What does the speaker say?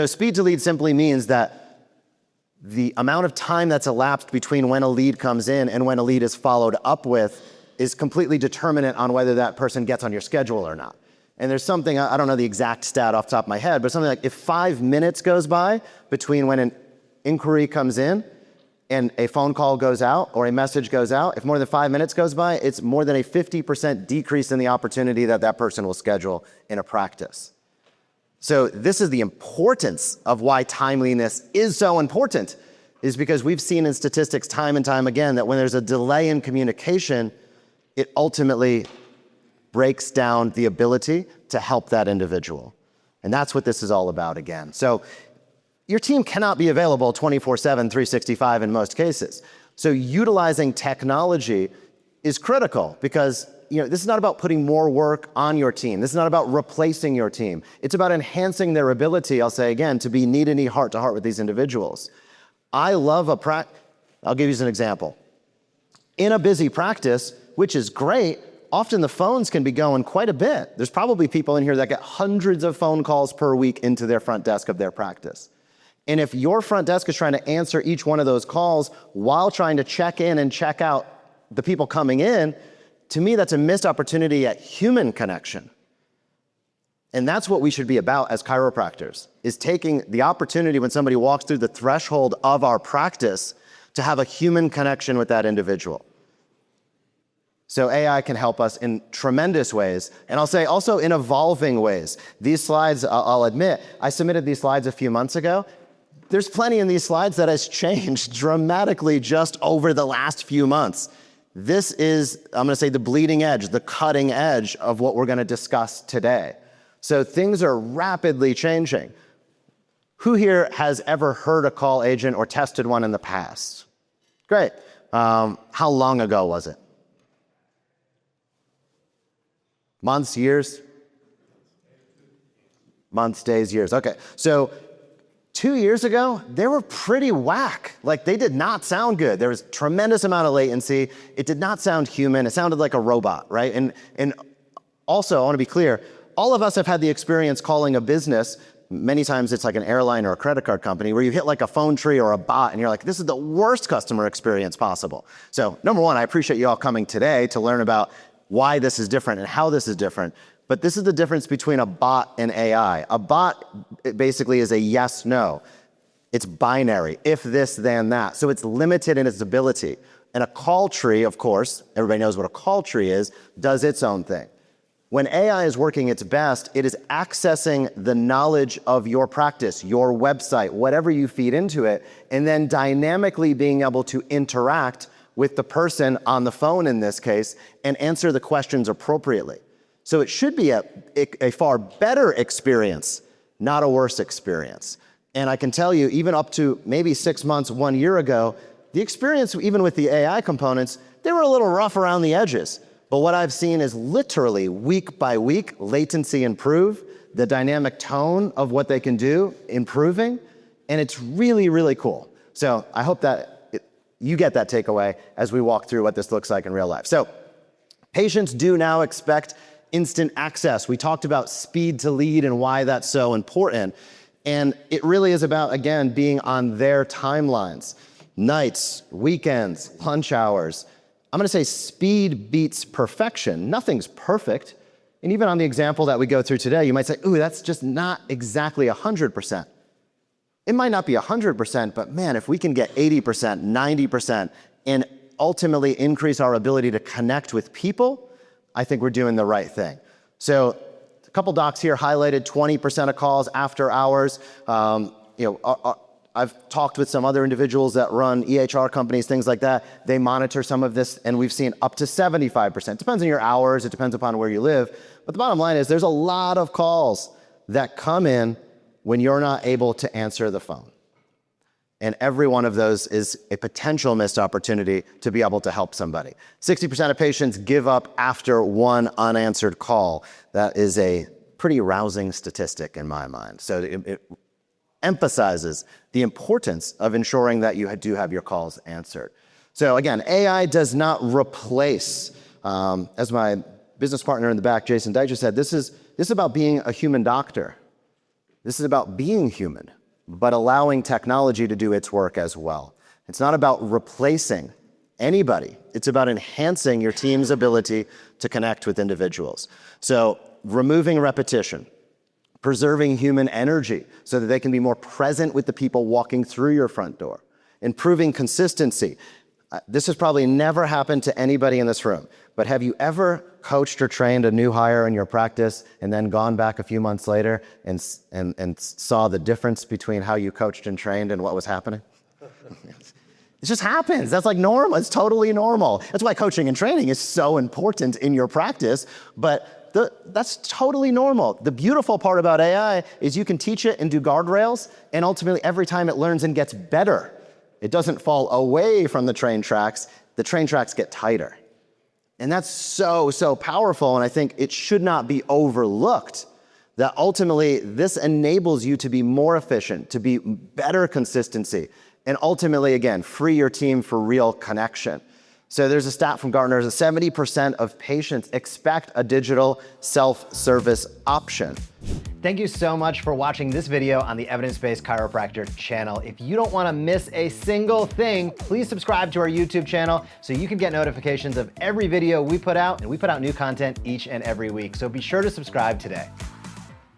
So speed to lead simply means that the amount of time that's elapsed between when a lead comes in and when a lead is followed up with is completely determinant on whether that person gets on your schedule or not. And there's something, I don't know the exact stat off the top of my head, but something like if 5 minutes goes by between when an inquiry comes in and a phone call goes out or a message goes out, if more than 5 minutes goes by, it's more than a 50% decrease in the opportunity that that person will schedule in a practice. So this is the importance of why timeliness is so important, is because we've seen in statistics time and time again that when there's a delay in communication, it ultimately breaks down the ability to help that individual. And that's what this is all about again. So your team cannot be available 24/7, 365 in most cases. So utilizing technology is critical because this is not about putting more work on your team. This is not about replacing your team. It's about enhancing their ability, I'll say again, to be knee-to-knee, heart-to-heart with these individuals. I love I'll give you an example. In a busy practice, which is great, often the phones can be going quite a bit. There's probably people in here that get hundreds of phone calls per week into their front desk of their practice. And if your front desk is trying to answer each one of those calls while trying to check in and check out the people coming in, to me, that's a missed opportunity at human connection. And that's what we should be about as chiropractors, is taking the opportunity when somebody walks through the threshold of our practice to have a human connection with that individual. So AI can help us in tremendous ways, and I'll say also in evolving ways. These slides, I'll admit, I submitted these slides a few months ago. There's plenty in these slides that has changed dramatically just over the last few months. This is, I'm going to say, the bleeding edge, the cutting edge of what we're going to discuss today. So things are rapidly changing. Who here has ever heard a call agent or tested one in the past? Great. How long ago was it? Months, years? Months, days, years. Okay. So 2 years ago, they were pretty whack. Like, they did not sound good. There was a tremendous amount of latency. It did not sound human. It sounded like a robot, right? And also, I want to be clear, all of us have had the experience calling a business. Many times it's like an airline or a credit card company where you hit like a phone tree or a bot and you're like, this is the worst customer experience possible. So number one, I appreciate you all coming today to learn about why this is different and how this is different. But this is the difference between a bot and AI. A bot basically is a yes, no. It's binary, if this, then that. So it's limited in its ability. And a call tree, of course, everybody knows what a call tree is, does its own thing. When AI is working its best, it is accessing the knowledge of your practice, your website, whatever you feed into it, and then dynamically being able to interact with the person on the phone in this case and answer the questions appropriately. So it should be a far better experience, not a worse experience. And I can tell you, even up to maybe 6 months, 1 year ago, the experience, even with the AI components, they were a little rough around the edges. But what I've seen is literally week by week, latency improve, the dynamic tone of what they can do improving, and it's really, really cool. So I hope that you get that takeaway as we walk through what this looks like in real life. So patients do now expect instant access. We talked about speed to lead and why that's so important. And it really is about, again, being on their timelines. Nights, weekends, lunch hours. I'm going to say speed beats perfection. Nothing's perfect. And even on the example that we go through today, you might say, ooh, that's just not exactly 100%. It might not be 100%, but man, if we can get 80%, 90%, and ultimately increase our ability to connect with people, I think we're doing the right thing. So a couple docs here highlighted 20% of calls after hours. I've talked with some other individuals that run EHR companies, things like that. They monitor some of this, and we've seen up to 75%. It depends on your hours. It depends upon where you live. But the bottom line is there's a lot of calls that come in when you're not able to answer the phone. And every one of those is a potential missed opportunity to be able to help somebody. 60% of patients give up after one unanswered call. That is a pretty rousing statistic in my mind. So it emphasizes the importance of ensuring that you do have your calls answered. So again, AI does not replace, as my business partner in the back, Jason Deitcher, said, this is about being a human doctor. This is about being human, but allowing technology to do its work as well. It's not about replacing anybody. It's about enhancing your team's ability to connect with individuals. So removing repetition, preserving human energy so that they can be more present with the people walking through your front door, improving consistency. This has probably never happened to anybody in this room, but have you ever coached or trained a new hire in your practice and then gone back a few months later and saw the difference between how you coached and trained and what was happening? It just happens. That's like normal. It's totally normal. That's why coaching and training is so important in your practice, but that's totally normal. The beautiful part about AI is you can teach it and do guardrails, and ultimately every time it learns and gets better. It doesn't fall away from the train tracks. The train tracks get tighter. And that's so, so powerful, and I think it should not be overlooked that ultimately this enables you to be more efficient, to be better consistency, and ultimately, again, free your team for real connection. So there's a stat from Gartner that 70% of patients expect a digital self-service option. Thank you so much for watching this video on the Evidence-Based Chiropractor channel. If you don't want to miss a single thing, please subscribe to our YouTube channel so you can get notifications of every video we put out, and we put out new content each and every week. So be sure to subscribe today.